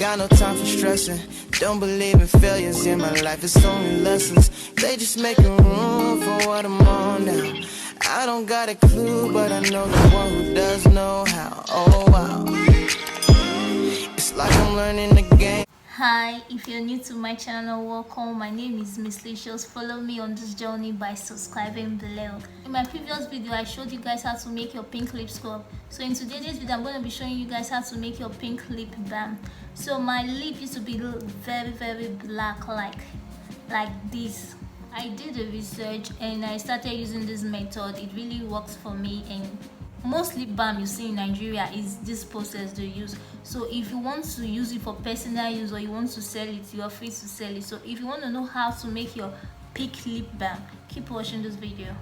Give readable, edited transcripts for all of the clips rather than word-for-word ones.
got no time for stressing. Don't believe in failures in my life, it's only lessons. They just making room for what I'm on now. I don't got a clue, but I know the one who does know how. Oh wow, it's like I'm learning the game. Hi, if you're new to my channel, welcome. My name is Miss Licious. Follow me on this journey by subscribing below. In my previous video, I showed you guys how to make your pink lip scrub. So in today's video, I'm going to be showing you guys how to make your pink lip balm. So my lip used to be very black like this. I did the research and I started using this method. It really works for me, and most lip balm you see in Nigeria is this process they use. So if you want to use it for personal use or you want to sell it, you are free to sell it. So if you want to know how to make your pink lip balm, keep watching this video.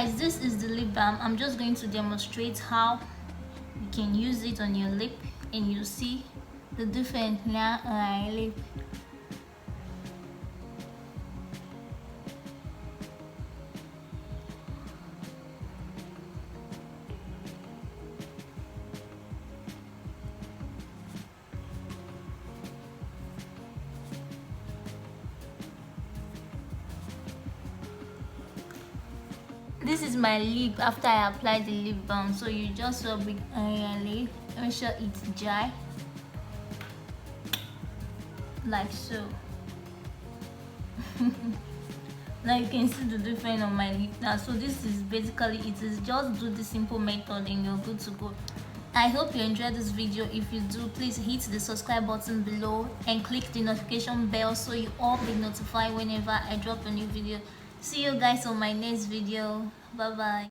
guys, this is the lip balm. I'm just going to demonstrate how you can use it on your lip, and you see the difference now on my lip. This is my lip after I applied the lip balm. So you just rub it on your lip, make sure it's dry, like so. Now you can see the difference on my lip now. So this is basically it. Is just do the simple method and you're good to go. I hope you enjoyed this video. If you do, please hit the subscribe button below and click the notification bell so you all be notified whenever I drop a new video. See you guys on my next video. Bye bye.